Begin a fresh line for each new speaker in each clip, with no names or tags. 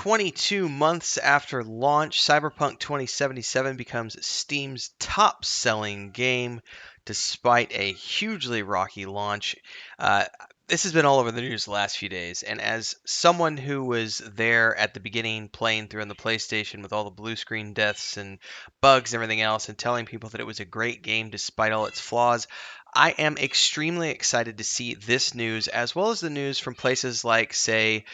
22 months after launch, Cyberpunk 2077 becomes Steam's top-selling game despite a hugely rocky launch. Uh, this has been all over the news the last few days, and as someone who was there at the beginning playing through on the PlayStation with all the blue screen deaths and bugs and everything else and telling people that it was a great game despite all its flaws, I am extremely excited to see this news as well as the news from places like, say,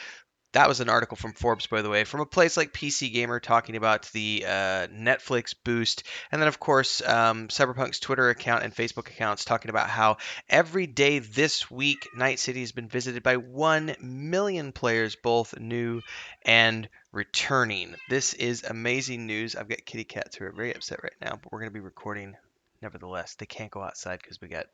that was an article from Forbes, by the way, from a place like PC Gamer talking about the Netflix boost. And then, of course, Cyberpunk's Twitter account and Facebook accounts talking about how every day this week, Night City has been visited by 1 million players, both new and returning. This is amazing news. I've got kitty cats who are very upset right now, but we're going to be recording nevertheless. They can't go outside because we got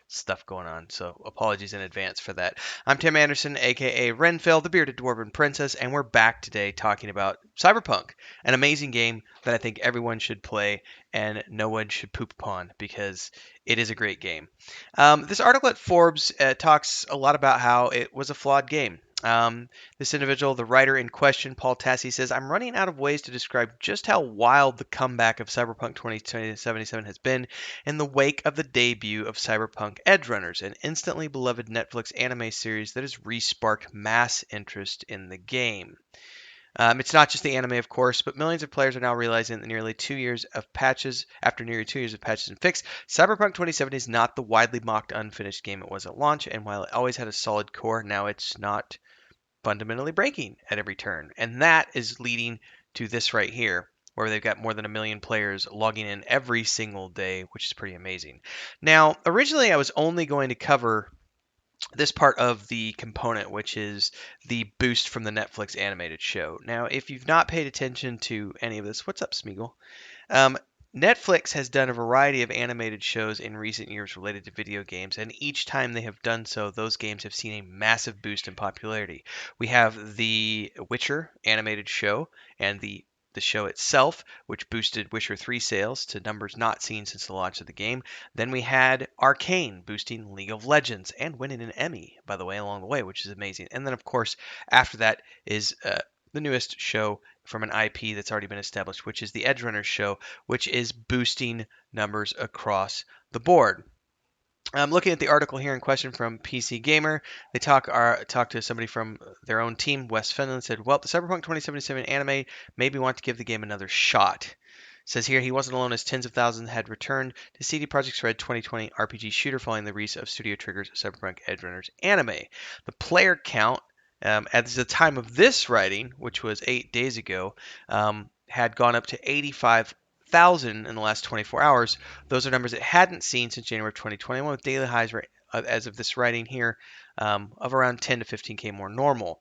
stuff going on. So apologies in advance for that. I'm Tim Anderson, aka Renfell, the bearded dwarven princess, and we're back today talking about Cyberpunk, an amazing game that I think everyone should play and no one should poop upon because it is a great game. This article at Forbes talks a lot about how it was a flawed game. This individual, the writer in question, Paul Tassi, says, I'm running out of ways to describe just how wild the comeback of Cyberpunk 2077 has been in the wake of the debut of Cyberpunk Edgerunners, an instantly beloved Netflix anime series that has re-sparked mass interest in the game. It's not just the anime, of course, but millions of players are now realizing that nearly 2 years of patches, after nearly 2 years of patches and fix, Cyberpunk 2070 is not the widely mocked unfinished game it was at launch, and while it always had a solid core, now it's not fundamentally breaking at every turn. And that is leading to this right here, where they've got more than 1 million players logging in every single day, which is pretty amazing. Now, originally I was only going to cover this part of the component, which is the boost from the Netflix animated show. Now, if you've not paid attention to any of this, what's up, Smeagol? Um, Netflix has done a variety of animated shows in recent years related to video games, and each time they have done so, those games have seen a massive boost in popularity. We have the Witcher animated show and the show itself, which boosted Witcher 3 sales to numbers not seen since the launch of the game. Then we had Arcane boosting League of Legends and winning an Emmy, by the way, along the way, which is amazing. And then, of course, after that is the newest show from an IP that's already been established, which is the Edgerunners show, which is boosting numbers across the board. I'm looking at the article here in question from PC Gamer. They talk to somebody from their own team, West Finland, said, well, the Cyberpunk 2077 anime made me want to give the game another shot. Says here he wasn't alone as tens of thousands had returned to CD Projekt's Red 2020 RPG shooter following the release of Studio Trigger's Cyberpunk Edgerunners anime. The player count at the time of this writing, which was 8 days ago, had gone up to 85,000 in the last 24 hours. Those are numbers it hadn't seen since January of 2021, with daily highs as of this writing here of around 10 to 15K more normal.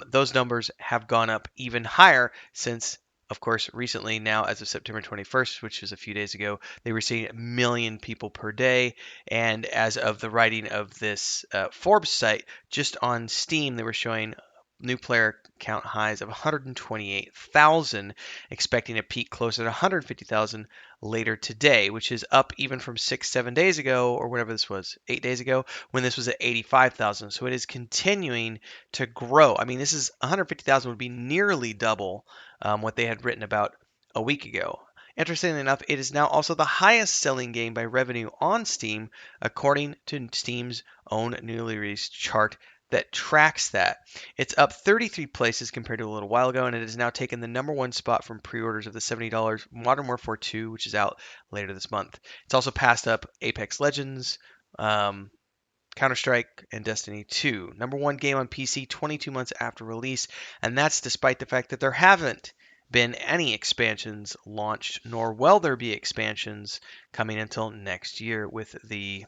Those numbers have gone up even higher since, of course, recently now as of September 21st, which was a few days ago, they were seeing 1 million people per day. And as of the writing of this Forbes site, just on Steam, they were showing new player count highs of 128,000, expecting a peak closer to 150,000 later today, which is up even from 7 days ago, or whatever this was, 8 days ago, when this was at 85,000. So it is continuing to grow. I mean, this is 150,000 would be nearly double what they had written about a week ago. Interestingly enough, it is now also the highest selling game by revenue on Steam, according to Steam's own newly released chart that tracks that. It's up 33 places compared to a little while ago, and it has now taken the number one spot from pre-orders of the $70 Modern Warfare 2, which is out later this month. It's also passed up Apex Legends, Counter-Strike, and Destiny 2. Number one game on PC 22 months after release, and that's despite the fact that there haven't been any expansions launched, nor will there be expansions coming until next year with the,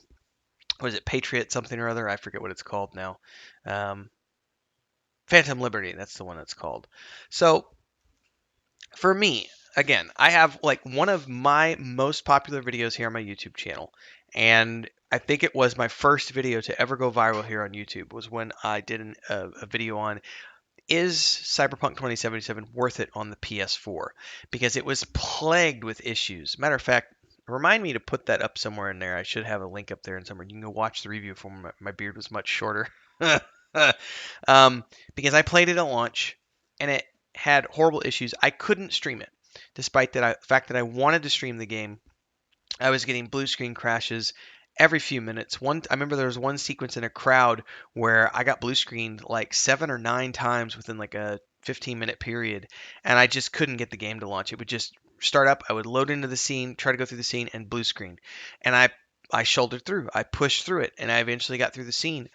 what is it, Patriot something or other? I forget what it's called now. Phantom Liberty, that's the one that's called. So for me, again, I have like one of my most popular videos here on my YouTube channel, and I think it was my first video to ever go viral here on YouTube was when I did a video on, is Cyberpunk 2077 worth it on the PS4? Because it was plagued with issues. Matter of fact, remind me to put that up somewhere in there. I should have a link up there and somewhere. You can go watch the review from my beard was much shorter. Because I played it at launch, and had horrible issues. I couldn't stream it, despite the fact that I wanted to stream the game. I was getting blue screen crashes every few minutes. I remember there was one sequence in a crowd where I got blue screened like 7 or 9 times within like a 15-minute period, and I just couldn't get the game to launch. It would just start up. I would load into the scene, try to go through the scene, and blue screen. And I shouldered through. I pushed through it, and I eventually got through the scene.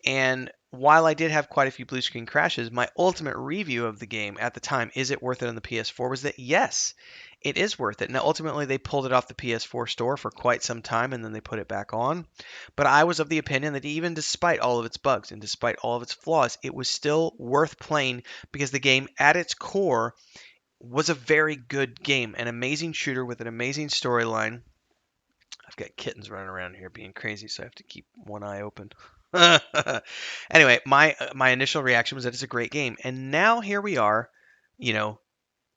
And while I did have quite a few blue screen crashes, my ultimate review of the game at the time, is it worth it on the PS4, was that yes, it is worth it. Now, ultimately, they pulled it off the PS4 store for quite some time and then they put it back on. But I was of the opinion that even despite all of its bugs and despite all of its flaws, it was still worth playing because the game at its core was a very good game, an amazing shooter with an amazing storyline. I've got kittens running around here being crazy, so I have to keep one eye open. Anyway, my initial reaction was that it's a great game, and now here we are, you know,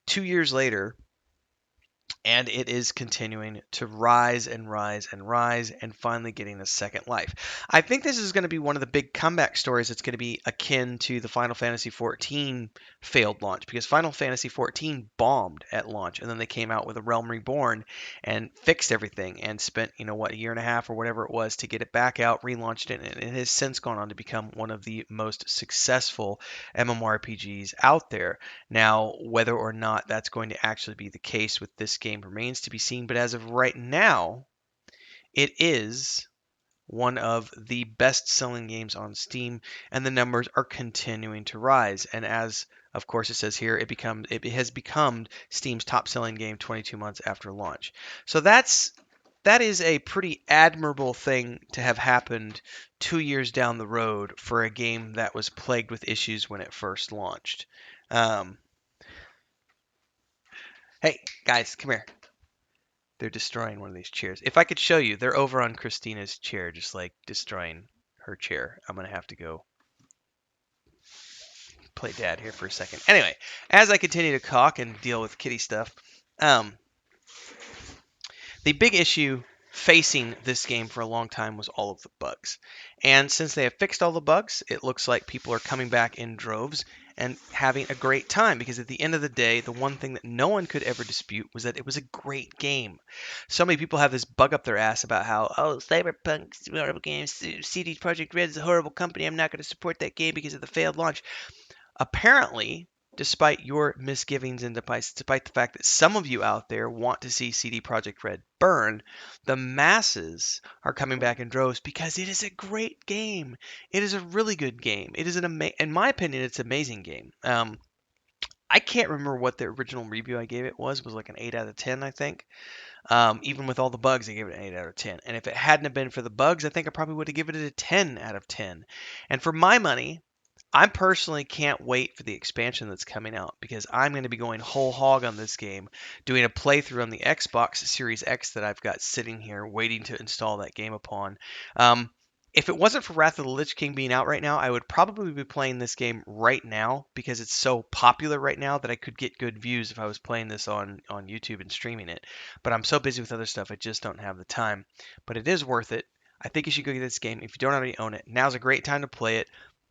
2 years later, and it is continuing to rise and rise and rise and finally getting a second life. I think this is going to be one of the big comeback stories that's going to be akin to the Final Fantasy XIV failed launch, because Final Fantasy XIV bombed at launch and then they came out with a Realm Reborn and fixed everything and spent, a year and a half or whatever it was to get it back out, relaunched it, and it has since gone on to become one of the most successful MMORPGs out there. Now, whether or not that's going to actually be the case with this game remains to be seen, but as of right now, it is one of the best-selling games on Steam, and the numbers are continuing to rise. And as of course it says here, it has become Steam's top-selling game 22 months after launch. So that is a pretty admirable thing to have happened 2 years down the road for a game that was plagued with issues when it first launched. Um, Hey, guys, come here. They're destroying one of these chairs. If I could show you, they're over on Christina's chair, just like destroying her chair. I'm going to have to go play dad here for a second. Anyway, as I continue to caulk and deal with kitty stuff, um, the big issue facing this game for a long time was all of the bugs. And since they have fixed all the bugs, it looks like people are coming back in droves and having a great time, because at the end of the day, the one thing that no one could ever dispute was that it was a great game. So many people have this bug up their ass about how, oh, Cyberpunk's a horrible game, CD Projekt Red's a horrible company, I'm not going to support that game because of the failed launch. Apparently, despite your misgivings and despite the fact that some of you out there want to see CD Projekt Red burn, the masses are coming back in droves because it is a great game. It is a really good game. It is in my opinion, it's an amazing game. I can't remember what the original review I gave it was like an 8 out of 10, I think. Even with all the bugs, I gave it an 8 out of 10. And if it hadn't have been for the bugs, I think I probably would have given it a 10 out of 10. And for my money, I personally can't wait for the expansion that's coming out, because I'm going to be going whole hog on this game, doing a playthrough on the Xbox Series X that I've got sitting here waiting to install that game upon. Um, if it wasn't for Wrath of the Lich King being out right now, I would probably be playing this game right now, because it's so popular right now that I could get good views if I was playing this on YouTube and streaming it. But I'm so busy with other stuff, I just don't have the time. But it is worth it. I think you should go get this game. If you don't already own it, now's a great time to play it.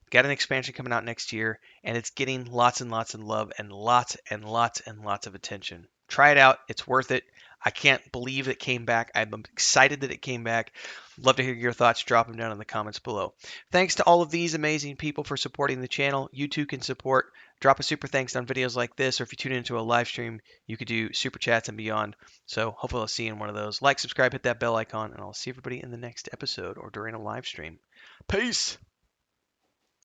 Got an expansion coming out next year, and it's getting lots and lots of love and lots and lots and lots of attention. Try it out. It's worth it. I can't believe it came back. I'm excited that it came back. Love to hear your thoughts. Drop them down in the comments below. Thanks to all of these amazing people for supporting the channel. You too can support. Drop a super thanks on videos like this, or if you tune into a live stream, you could do super chats and beyond. So hopefully I'll see you in one of those. Like, subscribe, hit that bell icon, and I'll see everybody in the next episode or during a live stream. Peace!